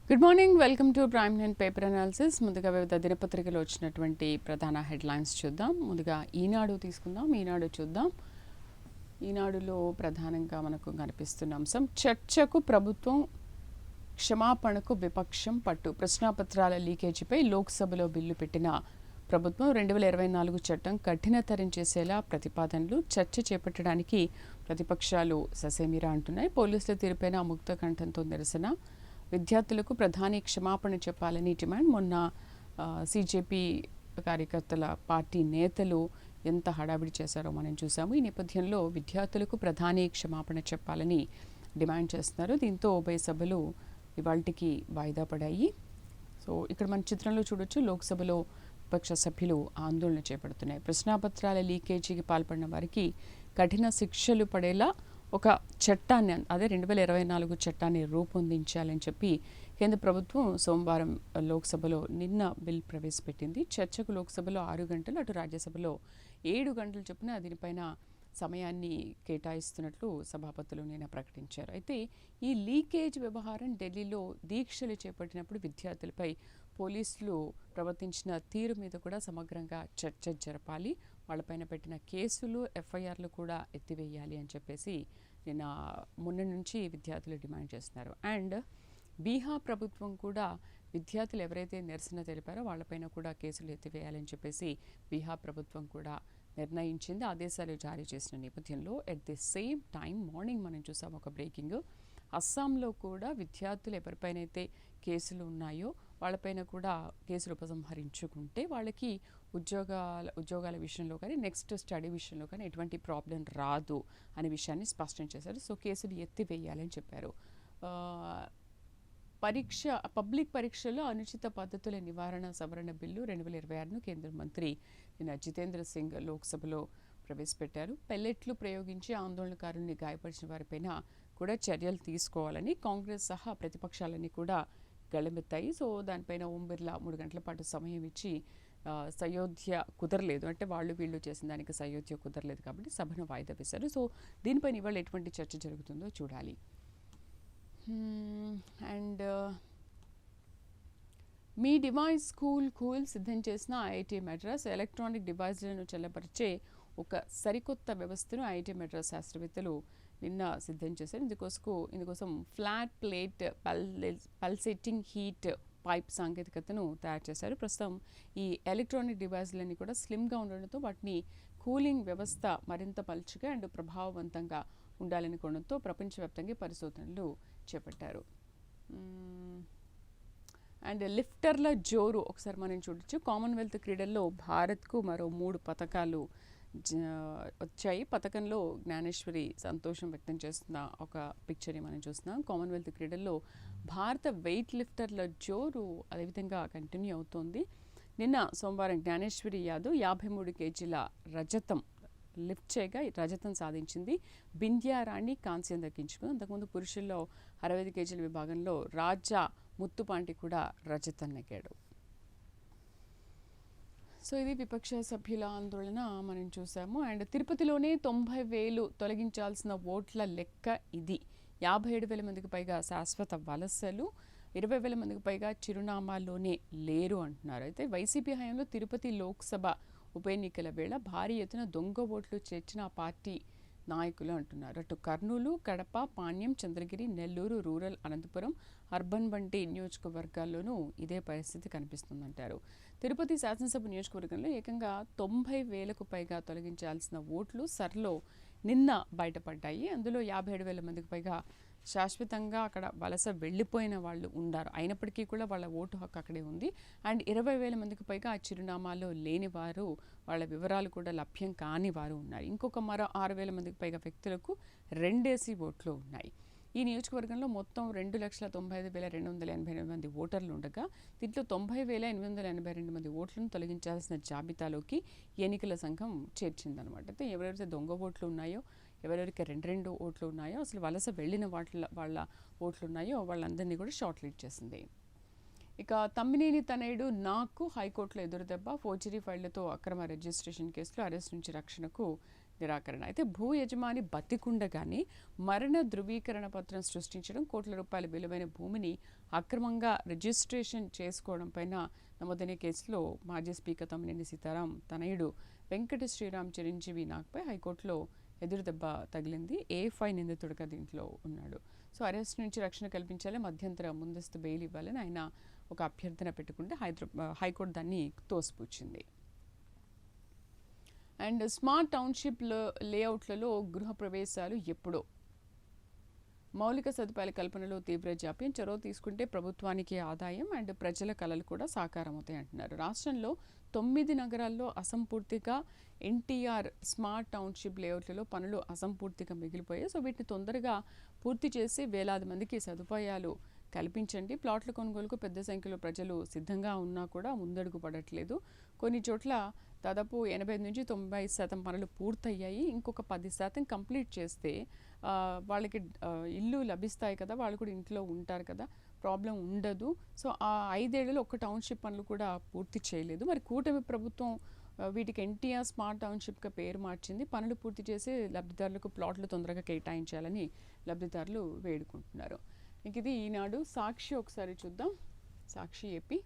Good morning, welcome to prime nine paper analysis. ముందుగా వివిధ దినపత్రికలు వచ్చినటువంటి ప్రధాన హెడ్లైన్స్ చూద్దాం. ముందుగా ఈనాడు తీసుకుందాం. ఈనాడు చూద్దాం. ఈనాడులో ప్రధానంగా మనకు కనిపిస్తున్న అంశం చర్చకు ప్రభుత్వం, క్షమాపణకు విపక్షం పట్టు. ప్రశ్నాపత్రాల లీకేజీపై లోక్సభలో బిల్లు పెట్టిన ప్రభుత్వం 2024 చట్టం కఠినతరం చేసేలా ప్రతిపాదనలు, చర్చ చేపట్టడానికి ప్రతిపక్షాలు ససేమిరా అంటున్నాయి. పోలీసుల తీరుపైన ముక్త కంఠంతో నిరసన. విద్యార్థులకు ప్రధాని క్షమాపణ చెప్పాలని డిమాండ్. మొన్న సిజేపీ కార్యకర్తల పార్టీ నేతలు ఎంత హడావిడి చేశారో మనం చూసాము. ఈ నేపథ్యంలో విద్యార్థులకు ప్రధాని క్షమాపణ చెప్పాలని డిమాండ్ చేస్తున్నారు. దీంతో ఉభయ సభలు ఇవాళకి వాయిదా పడాయి. సో ఇక్కడ మన చిత్రంలో చూడొచ్చు, లోక్సభలో విపక్ష సభ్యులు ఆందోళన చేపడుతున్నాయి. ప్రశ్నాపత్రాల లీకేజీకి పాల్పడిన వారికి కఠిన శిక్షలు పడేలా ఒక చట్టాన్ని, అదే 2024 చట్టాన్ని రూపొందించాలని చెప్పి కేంద్ర ప్రభుత్వం సోమవారం లోక్సభలో నిన్న బిల్ ప్రవేశపెట్టింది. చర్చకు లోక్సభలో 6 గంటలు, అటు రాజ్యసభలో 7 గంటలు చొప్పున దీనిపైన సమయాన్ని కేటాయిస్తున్నట్లు సభాపతులు నిన్న ప్రకటించారు. అయితే ఈ లీకేజ్ వ్యవహారం ఢిల్లీలో దీక్షలు చేపట్టినప్పుడు విద్యార్థులపై పోలీసులు ప్రవర్తించిన తీరు మీద కూడా సమగ్రంగా చర్చ జరపాలి, వాళ్ళపైన పెట్టిన కేసులు, ఎఫ్ఐఆర్లు కూడా ఎత్తివేయాలి అని చెప్పేసి నిన్న మొన్న నుంచి విద్యార్థులు డిమాండ్ చేస్తున్నారు. అండ్ బీహార్ ప్రభుత్వం కూడా విద్యార్థులు ఎవరైతే నిరసన తెలిపారో వాళ్ళపైన కూడా కేసులు ఎత్తివేయాలని చెప్పేసి బీహార్ ప్రభుత్వం కూడా నిర్ణయించింది, ఆదేశాలు జారీ చేసిన నేపథ్యంలో at the same time morning మనం చూసాం ఒక బ్రేకింగ్. అస్సాంలో కూడా విద్యార్థులు ఎవరిపైనైతే కేసులు ఉన్నాయో వాళ్ళపైన కూడా కేసులు ఉపసంహరించుకుంటే వాళ్ళకి ఉద్యోగాల విషయంలో కానీ, నెక్స్ట్ స్టడీ విషయంలో కానీ ఎటువంటి ప్రాబ్లం రాదు అనే విషయాన్ని స్పష్టం చేశారు. సో కేసులు ఎత్తివేయాలని చెప్పారు. పబ్లిక్ పరీక్షల్లో అనుచిత పద్ధతుల నివారణ సవరణ బిల్లు 2026ను కేంద్ర మంత్రి నిన్న జితేంద్ర సింగ్ లోక్సభలో ప్రవేశపెట్టారు. పెల్లెట్లు ప్రయోగించి ఆందోళనకారుల్ని గాయపరిచిన వారిపైన కూడా చర్యలు తీసుకోవాలని కాంగ్రెస్ సహా ప్రతిపక్షాలన్నీ కూడా గళమెత్తాయి. సో దానిపైన ఓం బిర్లా 3 గంటల పాటు సమయం ఇచ్చి సయోధ్య కుదరలేదు, అంటే వాళ్ళు వీళ్ళు చేసిన దానికి సయోధ్య కుదరలేదు కాబట్టి సభను వాయిదా వేశారు. సో దీనిపైన ఇవాళ ఎటువంటి చర్చ జరుగుతుందో చూడాలి. అండ్ మీ డివైస్ కూల్ సిద్ధం చేసిన ఐఐటి మద్రాస్ ఎలక్ట్రానిక్ డివైస్లను చల్లపరిచే ఒక సరికొత్త వ్యవస్థను ఐఐటి మద్రాస్ శాస్త్రవేత్తలు నిన్న సిద్ధం చేశారు. ఇందుకోసం flat plate pulsating heat pipe సాంకేతికతను తయారు చేశారు. ప్రస్తుతం ఈ ఎలక్ట్రానిక్ డివైస్లన్నీ కూడా స్లిమ్గా ఉండడంతో వాటిని కూలింగ్ వ్యవస్థ మరింత పలుచగా అండ్ ప్రభావవంతంగా ఉండాలని కోణంతో ప్రపంచవ్యాప్తంగా పరిశోధనలు చేపట్టారు. అండ్ లిఫ్టర్ల జోరు ఒకసారి మనం చూడొచ్చు. కామన్వెల్త్ క్రీడల్లో భారత్కు మరో 3 పథకాలు వచ్చాయి. పథకంలో జ్ఞానేశ్వరి సంతోషం వ్యక్తం చేస్తున్న ఒక పిక్చర్ని మనం చూస్తున్నాం. కామన్వెల్త్ క్రీడల్లో భారత వెయిట్ లిఫ్టర్ల జోరు అదేవిధంగా కంటిన్యూ అవుతోంది. నిన్న సోమవారం జ్ఞానేశ్వరి యాదవ్ 53 కేజీల రజతం లిఫ్ట్ చేయగా రజతం సాధించింది. బింద్యారాణి కాంస్యం దక్కించుకుంది. అంతకుముందు పురుషుల్లో 65 కేజీల విభాగంలో రాజా ముత్తుపాంటి కూడా రజతం నెగ్గాడు. సో ఇది విపక్ష సభ్యుల ఆందోళన మనం చూసాము. అండ్ తిరుపతిలోనే 90,000 తొలగించాల్సిన ఓట్ల లెక్క ఇది. 57,000 మందికి పైగా శాశ్వత వలసలు, 20,000 మందికి పైగా చిరునామాల్లోనే లేరు అంటున్నారు. అయితే వైసీపీ హయాంలో తిరుపతి లోక్సభ ఉప ఎన్నికల వేళ భారీ ఎత్తున దొంగ ఓట్లు చేర్చిన పార్టీ నాయకులు అంటున్నారు. అటు కర్నూలు, కడప, పాణ్యం, చంద్రగిరి, నెల్లూరు రూరల్, అనంతపురం, అర్బన్ వంటి నియోజకవర్గాల్లోనూ ఇదే పరిస్థితి కనిపిస్తుందంటారు. తిరుపతి శాసనసభ నియోజకవర్గంలో ఏకంగా 90,000కు పైగా తొలగించాల్సిన ఓట్లు సర్లో నిన్న బయటపడ్డాయి. అందులో 57,000 మందికి పైగా శాశ్వతంగా అక్కడ వలస వెళ్ళిపోయిన వాళ్ళు ఉన్నారు. అయినప్పటికీ కూడా వాళ్ళ ఓటు హక్కు అక్కడే ఉంది. అండ్ 20,000 మందికి పైగా ఆ చిరునామాలో లేని వారు, వాళ్ళ వివరాలు కూడా లభ్యం కాని వారు ఉన్నారు. ఇంకొక మరో 6,000 మందికి పైగా వ్యక్తులకు 2 ఓట్లు ఉన్నాయి. ఈ నియోజకవర్గంలో మొత్తం 2,95,288 మంది ఓటర్లు ఉండగా దీంట్లో 90,882 మంది ఓట్లను తొలగించాల్సిన జాబితాలోకి ఎన్నికల సంఘం చేర్చిందనమాట. అయితే ఎవరైతే దొంగ ఓట్లు ఉన్నాయో, ఎవరెవరికి 2 ఓట్లు ఉన్నాయో, అసలు వలస వెళ్ళిన వాళ్ళ ఓట్లు ఉన్నాయో వాళ్ళందరినీ కూడా షార్ట్ లిస్ట్ చేసింది. ఇక తమ్మినేని తనయుడు నాకు హైకోర్టులో ఎదురుదెబ్బ. ఫోర్జరీ ఫైళ్లతో అక్రమ రిజిస్ట్రేషన్ కేసులో అరెస్ట్ నుంచి రక్షణకు నిరాకరణ. అయితే భూ యజమాని బతికుండగానే మరణ ధృవీకరణ పత్రం సృష్టించడం, కోట్ల రూపాయల విలువైన భూమిని అక్రమంగా రిజిస్ట్రేషన్ చేసుకోవడం పైన నమోదైన కేసులో మాజీ స్పీకర్ తమ్మినేని సీతారాం తనయుడు వెంకట శ్రీరామ్ చిరంజీవి నాగ్పై హైకోర్టులో ఎదురు దెబ్బ తగిలింది. A5 నిందితుడుగా దీంట్లో ఉన్నాడు. సో అరెస్ట్ నుంచి రక్షణ కల్పించాలి, మధ్యంతర ముందస్తు బెయిల్ ఇవ్వాలని ఆయన ఒక అభ్యర్థన పెట్టుకుంటే హైకోర్టు దాన్ని తోసిపుచ్చింది. అండ్ స్మార్ట్ టౌన్షిప్ లేఅవుట్లలో గృహ ప్రవేశాలు ఎప్పుడో, మౌలిక సదుపాయాల కల్పనలో తీవ్ర జాప్యం, చొరవ తీసుకుంటే ప్రభుత్వానికి ఆదాయం అండ్ ప్రజల కళలు కూడా సాకారం అవుతాయి అంటున్నారు. రాష్ట్రంలో 9 నగరాల్లో అసంపూర్తిగా ఎన్టీఆర్ స్మార్ట్ టౌన్షిప్ లేఅవుట్లలో పనులు అసంపూర్తిగా మిగిలిపోయాయి. సో వీటిని తొందరగా పూర్తి చేసి వేలాది మందికి సదుపాయాలు కల్పించండి. ప్లాట్ల కొనుగోలుకు పెద్ద సంఖ్యలో ప్రజలు సిద్ధంగా ఉన్నా కూడా ముందడుగు పడట్లేదు. కొన్ని చోట్ల దాదాపు 85-90% పనులు పూర్తయ్యాయి. ఇంకొక 10% కంప్లీట్ చేస్తే వాళ్ళకి ఇల్లు లభిస్తాయి కదా, వాళ్ళు కూడా ఇంట్లో ఉంటారు కదా, ప్రాబ్లం ఉండదు. సో ఆ 5 ఏళ్లలో ఒక్క టౌన్షిప్ పనులు కూడా పూర్తి చేయలేదు. మరి కూటమి ప్రభుత్వం వీటికి ఎన్టీఆర్ స్మార్ట్ టౌన్షిప్గా పేరు మార్చింది. పనులు పూర్తి చేసి లబ్ధిదారులకు ప్లాట్లు తొందరగా కేటాయించాలని లబ్ధిదారులు వేడుకుంటున్నారు. ఇంక ఇది ఈనాడు. సాక్షి ఒకసారి చూద్దాం. సాక్షి ఏపీ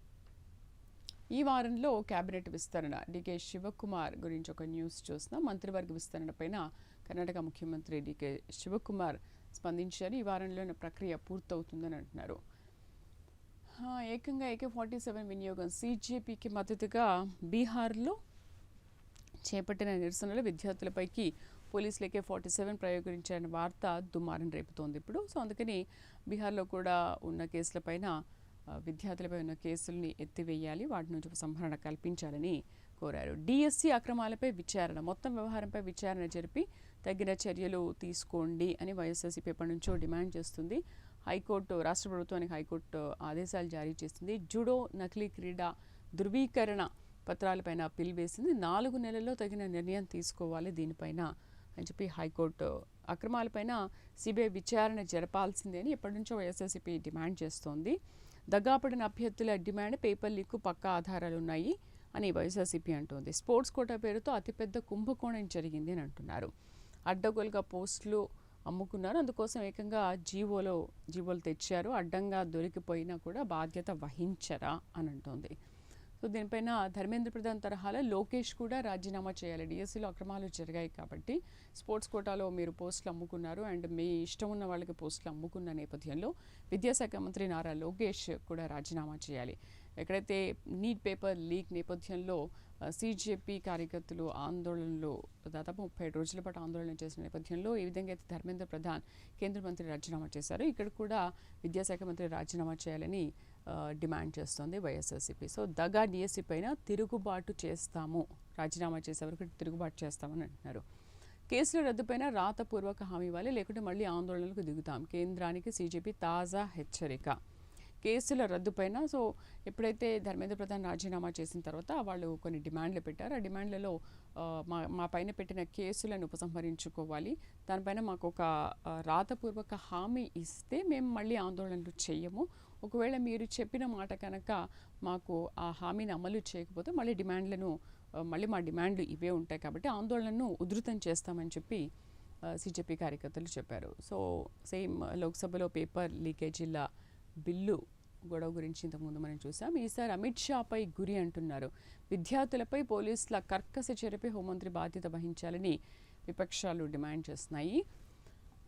ఈ వారంలో కేబినెట్ విస్తరణ, డికే శివకుమార్ గురించి ఒక న్యూస్ చూస్తున్నాం. మంత్రివర్గ విస్తరణ పైన కర్ణాటక ముఖ్యమంత్రి డికే శివకుమార్ స్పందించారు. ఈ వారంలోనే ప్రక్రియ పూర్తవుతుందని అంటున్నారు. ఏకంగా AK-47 వినియోగం, CJPకి మద్దతుగా బీహార్లో చేపట్టిన నిరసనలు విద్యార్థులపైకి పోలీసులు AK-47 ప్రయోగించారన్న వార్త దుమారం రేపుతోంది ఇప్పుడు. సో అందుకని బీహార్లో కూడా ఉన్న కేసులపైన, విద్యార్థులపై ఉన్న కేసుల్ని ఎత్తివేయాలి, వాటి నుంచి ఉపసంహరణ కల్పించాలని కోరారు. DSC అక్రమాలపై విచారణ, మొత్తం వ్యవహారంపై విచారణ జరిపి తగిన చర్యలు తీసుకోండి అని వైఎస్ఆర్సీపీ ఎప్పటి నుంచో డిమాండ్ చేస్తుంది. హైకోర్టు, రాష్ట్ర ప్రభుత్వానికి హైకోర్టు ఆదేశాలు జారీ చేసింది. జూడో నకిలీ క్రీడా ధృవీకరణ పత్రాలపైన అప్పీల్ వేసింది. 4 నెలల్లో తగిన నిర్ణయం తీసుకోవాలి దీనిపైన అని చెప్పి హైకోర్టు అక్రమాలపైన సిబిఐ విచారణ జరపాల్సిందే అని ఎప్పటి నుంచో వైఎస్ఆర్సీపీ డిమాండ్ చేస్తోంది. దగాపడిన అభ్యర్థుల డిమాండ్, పేపర్ లీక్ పక్కా ఆధారాలు ఉన్నాయి అని వైఎస్ఆర్సీపీ అంటోంది. స్పోర్ట్స్ కోటా పేరుతో అతిపెద్ద కుంభకోణం జరిగింది అని అంటున్నారు. అడ్డగోలుగా పోస్టులు అమ్ముకున్నారు, అందుకోసం ఏకంగా జీవోలు తెచ్చారు, అడ్డంగా దొరికిపోయినా కూడా బాధ్యత వహించరా అని అంటోంది. సో దీనిపైన ధర్మేంద్ర ప్రధాన్ తరహాలో లోకేష్ కూడా రాజీనామా చేయాలి. డిఎస్సీలో అక్రమాలు జరిగాయి కాబట్టి స్పోర్ట్స్ కోటాలో మీరు పోస్టులు అమ్ముకున్నారు అండ్ మీ ఇష్టం ఉన్న వాళ్ళకి పోస్టులు అమ్ముకున్న నేపథ్యంలో విద్యాశాఖ మంత్రి నారా లోకేష్ కూడా రాజీనామా చేయాలి. ఎక్కడైతే నీట్ పేపర్ లీక్ నేపథ్యంలో CJP కార్యకర్తలు ఆందోళనలు దాదాపు 37 రోజుల పాటు ఆందోళన చేసిన నేపథ్యంలో ఈ విధంగా అయితే ధర్మేంద్ర ప్రధాన్ కేంద్ర మంత్రి రాజీనామా చేశారు. ఇక్కడ కూడా విద్యాశాఖ మంత్రి రాజీనామా చేయాలని డిమాండ్ చేస్తోంది వైఎస్ఆర్సీపీ. సో దగా DSC పైన తిరుగుబాటు చేస్తాము, రాజీనామా చేసే వరకు తిరుగుబాటు చేస్తామని అంటున్నారు. కేసుల రద్దుపైన రాతపూర్వక హామీ ఇవ్వాలి, లేకుంటే మళ్ళీ ఆందోళనలకు దిగుతాం, కేంద్రానికి CJP తాజా హెచ్చరిక. కేసుల రద్దుపైన సో ఎప్పుడైతే ధర్మేంద్ర ప్రధాన్ రాజీనామా చేసిన తర్వాత వాళ్ళు కొన్ని డిమాండ్లు పెట్టారు. ఆ డిమాండ్లలో మా పైన పెట్టిన కేసులను ఉపసంహరించుకోవాలి, దానిపైన మాకు ఒక రాతపూర్వక హామీ ఇస్తే మేము మళ్ళీ ఆందోళనలు చేయము, ఒకవేళ మీరు చెప్పిన మాట కనుక మాకు ఆ హామీని అమలు చేయకపోతే మళ్ళీ మా డిమాండ్లు ఇవే ఉంటాయి కాబట్టి ఆందోళనను ఉధృతం చేస్తామని చెప్పి CJP కార్యకర్తలు చెప్పారు. సో సేమ్ లోక్సభలో పేపర్ లీకేజీల బిల్లు గొడవ గురించి ఇంతకుముందు మనం చూసాం. ఈసారి అమిత్ షాపై గురి అంటున్నారు. విద్యార్థులపై పోలీసుల కర్కశ చర్యపై హోంమంత్రి బాధ్యత వహించాలని విపక్షాలు డిమాండ్ చేస్తున్నాయి.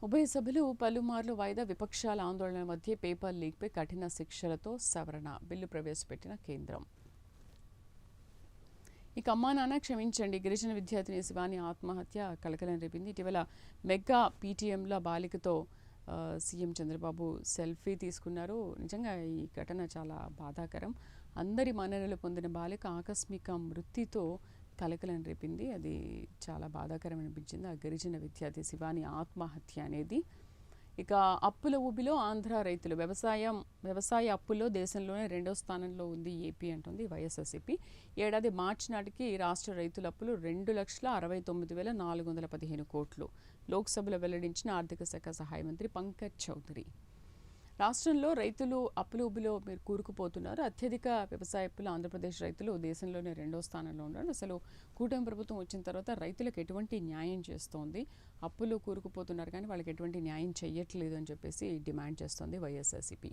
ఉభయ సభలు పలుమార్లు వాయిదా, విపక్షాల ఆందోళన మధ్య పేపర్ లీక్పై కఠిన శిక్షలతో సవరణ బిల్లు ప్రవేశపెట్టిన కేంద్రం. ఇక అమ్మా నాన్న క్షమించండి, గిరిజన విద్యార్థిని శివాని ఆత్మహత్య కలకలం రేపింది. ఇటీవల మెగా PTMల బాలికతో సీఎం చంద్రబాబు సెల్ఫీ తీసుకున్నారు. నిజంగా ఈ ఘటన చాలా బాధాకరం. అందరి మన్ననలు పొందిన బాలిక ఆకస్మిక మృతితో కలకలం రేపింది. అది చాలా బాధాకరం అనిపించింది. ఆ గిరిజన విద్యార్థి శివాని ఆత్మహత్య అనేది. ఇక అప్పుల ఊబిలో ఆంధ్ర రైతులు, వ్యవసాయ అప్పుల్లో దేశంలోనే 2వ స్థానంలో ఉంది ఏపీ అంటుంది వైఎస్ఆర్సీపీ. ఏడాది మార్చి నాటికి రాష్ట్ర రైతుల అప్పులు 2,69,415 కోట్లు. లోక్సభలో వెల్లడించిన ఆర్థిక శాఖ సహాయ మంత్రి పంకజ్ చౌదరి. రాష్ట్రంలో రైతులు అప్పుల ఊబిలో మీరు కూరుకుపోతున్నారు. అత్యధిక వ్యవసాయ అప్పులు ఆంధ్రప్రదేశ్ రైతులు దేశంలోనే 2వ స్థానంలో ఉన్నారు. అసలు కూటమి ప్రభుత్వం వచ్చిన తర్వాత రైతులకు ఎటువంటి న్యాయం చేస్తోంది? అప్పులు కూరుకుపోతున్నారు కానీ వాళ్ళకి ఎటువంటి న్యాయం చేయట్లేదు అని చెప్పేసి డిమాండ్ చేస్తోంది వైఎస్ఆర్సీపీ.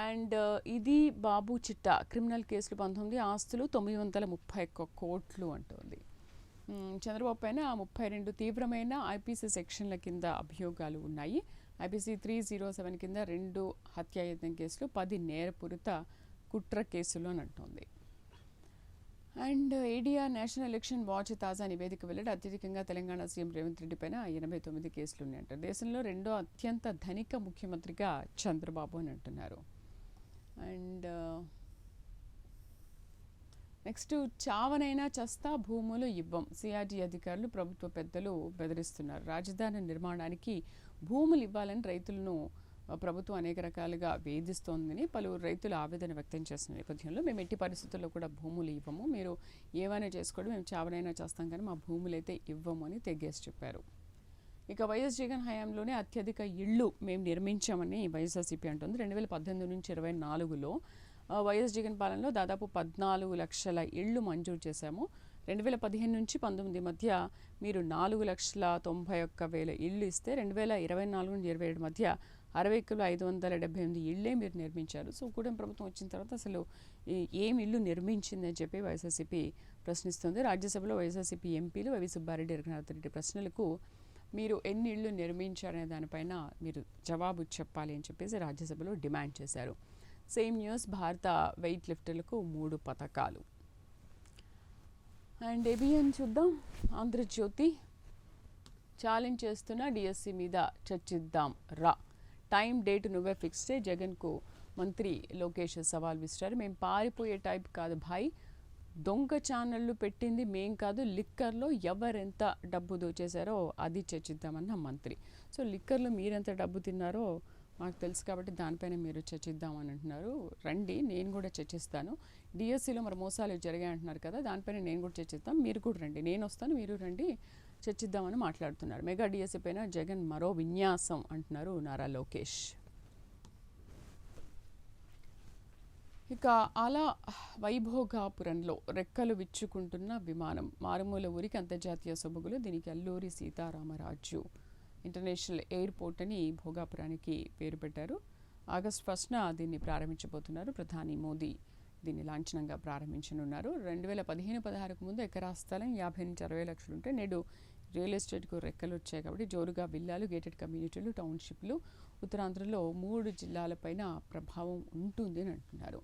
అండ్ ఇది బాబు చిట్టా క్రిమినల్ కేసులు 19, ఆస్తులు 931 కోట్లు అంటోంది. చంద్రబాబు పైన 32 తీవ్రమైన ఐపీసీ సెక్షన్ల కింద అభియోగాలు ఉన్నాయి. ఐపీసీ 307 కింద 2 హత్యాయత్నం కేసులు, 10 నేరపూరిత కుట్ర కేసులు అని అంటోంది. And ADR national election watch తాజా నివేదిక వెల్లడి. అత్యధికంగా తెలంగాణ సీఎం రేవంత్ రెడ్డి పైన 89 కేసులు ఉన్నాయంటారు. దేశంలో 2వ అత్యంత ధనిక ముఖ్యమంత్రిగా చంద్రబాబు అని అంటున్నారు. అండ్ నెక్స్ట్ చావనైనా చస్తా భూములు ఇవ్వం, సిఆర్డీ అధికారులు ప్రభుత్వ పెద్దలు బెదిరిస్తున్నారు. రాజధాని నిర్మాణానికి భూములు ఇవ్వాలని రైతులను ప్రభుత్వం అనేక రకాలుగా వేధిస్తోందని పలువురు రైతులు ఆవేదన వ్యక్తం చేస్తున్న నేపథ్యంలో మేము ఎట్టి పరిస్థితుల్లో కూడా భూములు ఇవ్వము, మీరు ఏమైనా చేసుకోవడం, మేము చావనైనా చేస్తాం కానీ మా భూములు అయితే ఇవ్వము అని తెగేసి చెప్పారు. ఇక వైఎస్ జగన్ హయాంలోనే అత్యధిక ఇళ్ళు మేము నిర్మించామని వైఎస్ఆర్సీపీ అంటుంది. 2018 నుంచి 24లో వైఎస్ జగన్ పాలనలో దాదాపు 14 లక్షల ఇళ్ళు మంజూరు చేశాము. 2015 నుంచి 19 మధ్య మీరు 4,91,000 ఇళ్ళు ఇస్తే 2024 నుంచి 27 మధ్య 60,578 ఇళ్ళే మీరు నిర్మించారు. సో కూటమి ప్రభుత్వం వచ్చిన తర్వాత అసలు ఏం ఇల్లు నిర్మించిందని చెప్పి వైఎస్ఆర్సీపీ ప్రశ్నిస్తుంది. రాజ్యసభలో వైఎస్ఆర్సీపీ ఎంపీలు వైవి సుబ్బారెడ్డి, రఘునాథ్ రెడ్డి ప్రశ్నలకు మీరు ఎన్ని ఇళ్ళు నిర్మించారనే దానిపైన మీరు జవాబు చెప్పాలి అని చెప్పేసి రాజ్యసభలో డిమాండ్ చేశారు. సేమ్ న్యూస్, భారత వెయిట్ లిఫ్టర్లకు 3 పథకాలు. అండ్ ఏబిఎన్ చూద్దాం. ఆంధ్రజ్యోతి ఛాలెంజ్ చేస్తున్న డిఎస్సి మీద చర్చిద్దాం రా, టైం డేట్ నువ్వే ఫిక్స్ చే, జగన్కు మంత్రి లోకేష్ సవాల్ విసిరారు. మేము పారిపోయే టైప్ కాదు భాయ్, దొంగ ఛానళ్ళు పెట్టింది మేం కాదు, లిక్కర్లో ఎవరెంత డబ్బు దోచేశారో అది చర్చిద్దామన్న మంత్రి. సో లిక్కర్లో మీరెంత డబ్బు తిన్నారో మాకు తెలుసు కాబట్టి దానిపైన మీరు చర్చిద్దామని అంటున్నారు. రండి, నేను కూడా చర్చిస్తాను. డిఎస్సిలో మరి మోసాలు జరిగాయి అంటున్నారు కదా, దానిపైన నేను కూడా చర్చిస్తాం, మీరు కూడా రండి, నేను వస్తాను, మీరు రండి, చర్చిద్దామని మాట్లాడుతున్నారు. మెగా డిఎస్సి పైన జగన్ మరో విన్యాసం అంటున్నారు నారా లోకేష్. ఇక అలా వైభోగాపురంలో రెక్కలు విచ్చుకుంటున్న విమానం, మారుమూల ఊరికి అంతర్జాతీయ సొబగులు. దీనికి అల్లూరి సీతారామరాజు ఇంటర్నేషనల్ ఎయిర్పోర్ట్ అని భోగాపురానికి పేరు పెట్టారు. ఆగస్టు 1న దీన్ని ప్రారంభించబోతున్నారు. ప్రధాని మోదీ దీన్ని లాంఛనంగా ప్రారంభించనున్నారు. 2015-16కు ముందు ఎకరా స్థలం 50 నుంచి 60 లక్షలు ఉంటే నేడు రియల్ ఎస్టేట్కు రెక్కలు వచ్చాయి కాబట్టి జోరుగా విల్లాలు, గేటెడ్ కమ్యూనిటీలు, టౌన్షిప్లు ఉత్తరాంధ్రలో 3 జిల్లాలపైన ప్రభావం ఉంటుంది అని అంటున్నారు.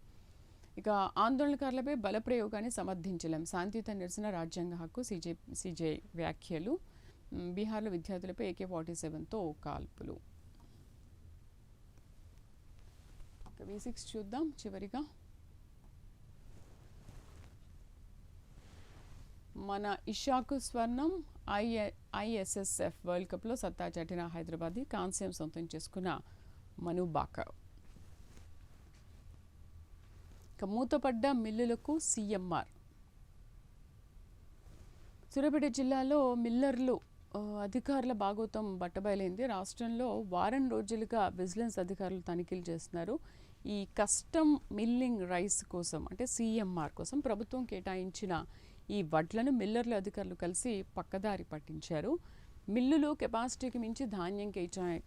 ఇక ఆందోళనకారులపై బలప్రయోగాన్ని సమర్థించలేం, శాంతియుత నిరసన రాజ్యాంగ హక్కు, సిజే వ్యాఖ్యలు. బీహార్లో విద్యార్థులపై AK-47తో కాల్పులు. V6 చూద్దాం చివరిగా. మన ఇషాకు స్వర్ణం, ISSF వరల్డ్ కప్లో సత్తా చాటిన హైదరాబాద్ కాంస్యం సొంతం చేసుకున్న మను బాకర్. ఇక మూతపడ్డ మిల్లులకు CMR. సూర్యాపేట జిల్లాలో మిల్లర్లు అధికారుల భాగోతం బట్టబయలైంది. రాష్ట్రంలో వారం రోజులుగా విజిలెన్స్ అధికారులు తనిఖీలు చేస్తున్నారు. ఈ కస్టమ్ మిల్లింగ్ రైస్ కోసం అంటే CMR కోసం ప్రభుత్వం కేటాయించిన ఈ వడ్లను మిల్లర్ల అధికారులు కలిసి పక్కదారి పట్టించారు. మిల్లులు కెపాసిటీకి మించి ధాన్యం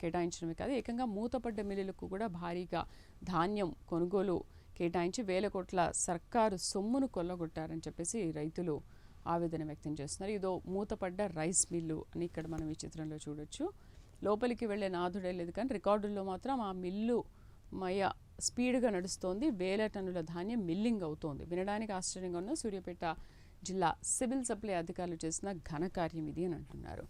కేటాయించడమే కాదు, ఏకంగా మూతపడ్డ మిల్లులకు కూడా భారీగా ధాన్యం కొనుగోలు కేటాయించి 1,000 కోట్ల సర్కారు సొమ్మును కొల్లగొట్టారని చెప్పేసి రైతులు ఆవేదన వ్యక్తం చేస్తున్నారు. ఇదో మూతపడ్డ రైస్ మిల్లు అని ఇక్కడ మనం ఈ చిత్రంలో చూడొచ్చు. లోపలికి వెళ్ళే నాథుడే లేదు కానీ రికార్డుల్లో మాత్రం ఆ మిల్లు స్పీడ్గా నడుస్తోంది. 1000 టన్నుల ధాన్యం మిల్లింగ్ అవుతోంది. వినడానికి ఆశ్చర్యంగా ఉన్న సూర్యాపేట జిల్లా సివిల్ సప్లై అధికారులు చేసిన ఘనకార్యం ఇది అని అంటున్నారు.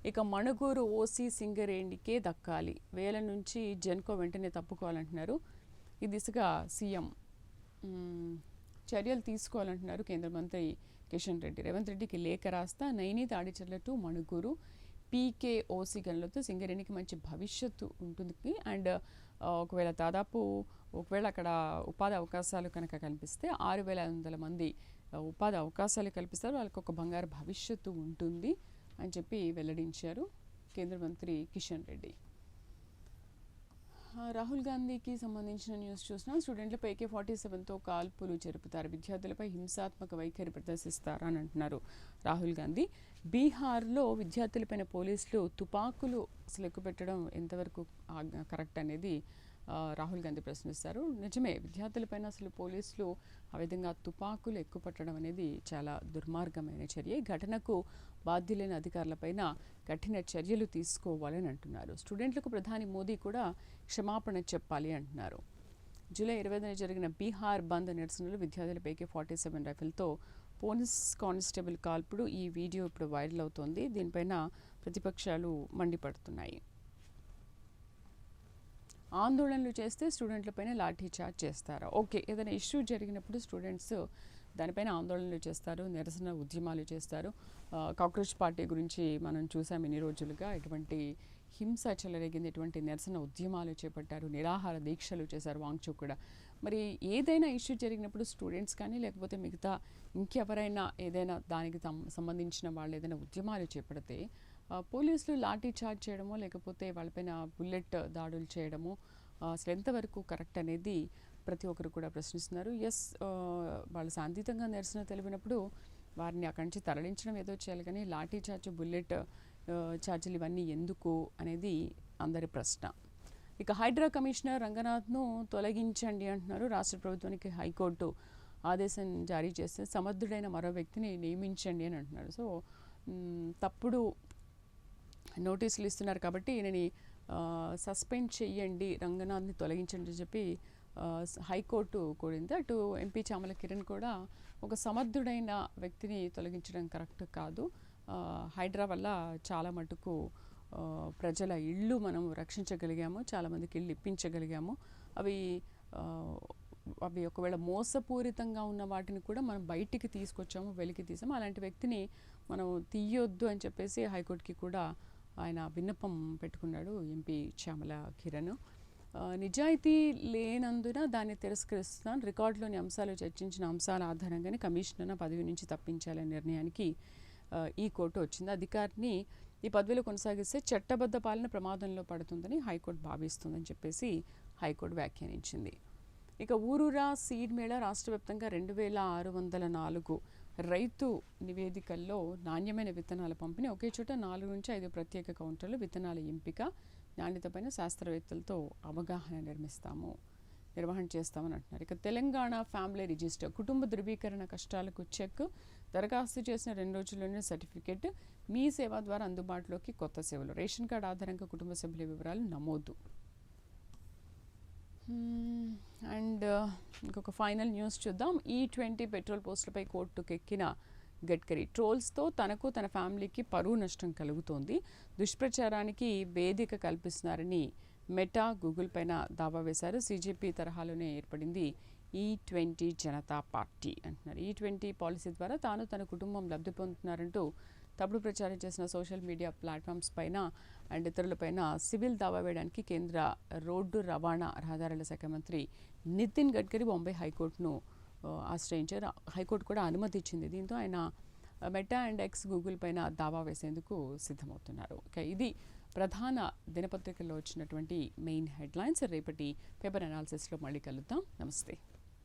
ఇక మణుగూరు ఓసీ సింగరేణికే దక్కాలి, 1000 నుంచి జెన్కో వెంటనే తప్పుకోవాలంటున్నారు. ఈ దిశగా సీఎం చర్యలు తీసుకోవాలంటున్నారు కేంద్ర మంత్రి కిషన్ రెడ్డి. రేవంత్ రెడ్డికి లేఖ రాస్తా నైని తాడిచెర్ల టు మణుగూరు PKOC గనులతో సింగరేణికి మంచి భవిష్యత్తు ఉంటుంది. అండ్ ఒకవేళ అక్కడ ఉపాధి అవకాశాలు కనుక కల్పిస్తే 6,500 మంది ఉపాధి అవకాశాలు కల్పిస్తారు, వాళ్ళకి ఒక బంగారు భవిష్యత్తు ఉంటుంది అని చెప్పి వెల్లడించారు కేంద్ర మంత్రి కిషన్ రెడ్డి. రాహుల్ గాంధీకి సంబంధించిన న్యూస్ చూసినా స్టూడెంట్లపై AK-47తో కాల్పులు జరుపుతారు, విద్యార్థులపై హింసాత్మక వైఖరి ప్రదర్శిస్తారు అని అంటున్నారు రాహుల్ గాంధీ. బీహార్లో విద్యార్థులపైన పోలీసులు తుపాకులు అసలు ఎక్కుపెట్టడం ఎంతవరకు కరెక్ట్ అనేది రాహుల్ గాంధీ ప్రశ్నిస్తారు. నిజమే, విద్యార్థులపైన అసలు పోలీసులు ఆ విధంగా తుపాకులు ఎక్కుపట్టడం అనేది చాలా దుర్మార్గమైన చర్య. ఈ ఘటనకు బాధ్యులైన అధికారులపైన కఠిన చర్యలు తీసుకోవాలని అంటున్నారు. స్టూడెంట్లకు ప్రధాని మోదీ కూడా క్షమాపణ చెప్పాలి అంటున్నారు. జూలై 20న జరిగిన బీహార్ బంద్ నిరసనలు విద్యార్థులపై AK-47 రైఫిల్తో పోలీస్ కానిస్టేబుల్ కాల్పుడు ఈ వీడియో ఇప్పుడు వైరల్ అవుతోంది. దీనిపైన ప్రతిపక్షాలు మండిపడుతున్నాయి. ఆందోళనలు చేస్తే స్టూడెంట్లపైన లాఠీ చార్జ్ చేస్తారా? ఓకే, ఏదైనా ఇష్యూ జరిగినప్పుడు స్టూడెంట్స్ దానిపైన ఆందోళనలు చేస్తారు, నిరసన ఉద్యమాలు చేస్తారు. కాక్రోచ్ పార్టీ గురించి మనం చూసాం ఇన్ని రోజులుగా. ఎటువంటి హింస చెలరేగింది, ఎటువంటి నిరసన ఉద్యమాలు చేపట్టారు, నిరాహార దీక్షలు చేశారు వాంగ్చూక్ కూడా. మరి ఏదైనా ఇష్యూ జరిగినప్పుడు స్టూడెంట్స్ కానీ లేకపోతే మిగతా ఇంకెవరైనా ఏదైనా దానికి సంబంధించిన వాళ్ళు ఏదైనా ఉద్యమాలు చేపడితే పోలీసులు లాఠీ చార్జ్ చేయడమో లేకపోతే వాళ్ళపైన బుల్లెట్ దాడులు చేయడమో అసలు ఎంతవరకు కరెక్ట్ అనేది ప్రతి ఒక్కరు కూడా ప్రశ్నిస్తున్నారు. వాళ్ళు శాంతియుతంగా నిరసన తెలిపినప్పుడు వారిని అక్కడి నుంచి తరలించడం ఏదో చేయాలి, కానీ లాఠీ చార్జ్, బుల్లెట్ ఛార్జీలు ఇవన్నీ ఎందుకు అనేది అందరి ప్రశ్న. ఇక హైడ్రా కమిషనర్ రంగనాథ్ను తొలగించండి అంటున్నారు. రాష్ట్ర ప్రభుత్వానికి హైకోర్టు ఆదేశం జారీ చేస్తే సమర్థుడైన మరో వ్యక్తిని నియమించండి అని అంటున్నారు. సో తప్పుడు నోటీసులు ఇస్తున్నారు కాబట్టి ఈయనని సస్పెండ్ చెయ్యండి, రంగనాథ్ని తొలగించండి అని చెప్పి హైకోర్టు కోరింది. అటు ఎంపీ చామల కిరణ్ కూడా ఒక సమర్థుడైన వ్యక్తిని తొలగించడం కరెక్ట్ కాదు, హైడ్రా వల్ల చాలా మటుకు ప్రజల ఇళ్ళు మనం రక్షించగలిగాము, చాలామందికి ఇళ్ళు ఇప్పించగలిగాము. అవి ఒకవేళ మోసపూరితంగా ఉన్న వాటిని కూడా మనం బయటికి తీసుకొచ్చాము, వెలికి తీసాము. అలాంటి వ్యక్తిని మనం తీయొద్దు అని చెప్పేసి హైకోర్టుకి కూడా ఆయన విన్నపం పెట్టుకున్నాడు ఎంపీ చామల కిరణ్. నిజాయితీ లేనందున దాన్ని తిరస్కరిస్తున్నాను, రికార్డులోని అంశాలు చర్చించిన అంశాల ఆధారంగానే కమిషనర్ పదవి నుంచి తప్పించాలనే నిర్ణయానికి ఈ కోర్టు వచ్చింది. అధికారిని ఈ పదవిలో కొనసాగిస్తే చట్టబద్ధ పాలన ప్రమాదంలో పడుతుందని హైకోర్టు భావిస్తుందని చెప్పేసి హైకోర్టు వ్యాఖ్యానించింది. ఇక ఊరూరా సీడ్ మేళా రాష్ట్ర వ్యాప్తంగా 2604 రైతు నివేదికల్లో నాణ్యమైన విత్తనాల పంపిణీ, ఒకే చోట 4 నుంచి 5 ప్రత్యేక కౌంటర్లు, విత్తనాల ఎంపిక, నాణ్యతపైన శాస్త్రవేత్తలతో నిర్వహణ చేస్తామని అంటున్నారు. ఇక తెలంగాణ ఫ్యామిలీ రిజిస్టర్, కుటుంబ ధృవీకరణ కష్టాలకు చెక్, దరఖాస్తు చేసిన 2 రోజుల్లోనే సర్టిఫికేట్, మీ సేవ ద్వారా అందుబాటులోకి కొత్త సేవలు, రేషన్ కార్డు ఆధారంగా కుటుంబ సభ్యుల వివరాలు నమోదు. అండ్ ఇంకొక ఫైనల్ న్యూస్ చూద్దాం. E20 పెట్రోల్ పోస్టులపై కోర్టుకెక్కిన గడ్కరీ, ట్రోల్స్తో తనకు తన ఫ్యామిలీకి పరువు నష్టం కలుగుతోంది, దుష్ప్రచారానికి వేదిక కల్పిస్తున్నారని మెటా, గూగుల్ పైన దావా వేశారు. CJP తరహాలోనే ఏర్పడింది E20 జనతా పార్టీ అంటున్నారు. E20 పాలసీ ద్వారా తాను తన కుటుంబం లబ్ధి పొందుతున్నారంటూ తప్పుడు ప్రచారం చేసిన సోషల్ మీడియా ప్లాట్ఫామ్స్ పైన అండ్ ఇతరులపైన సివిల్ దావా వేయడానికి కేంద్ర రోడ్డు రవాణా రహదారుల శాఖ మంత్రి నితిన్ గడ్కరీ బొంబాయి హైకోర్టును ఆశ్రయించారు. హైకోర్టు కూడా అనుమతి ఇచ్చింది. దీంతో ఆయన మెటా అండ్ ఎక్స్, గూగుల్ పైన దావా వేసేందుకు సిద్ధమవుతున్నారు. ఇది ప్రధాన దినపత్రికల్లో వచ్చినటువంటి మెయిన్ హెడ్లైన్స్. రేపటి పేపర్ అనాలిసిస్లో మళ్ళీ కలుద్దాం. నమస్తే.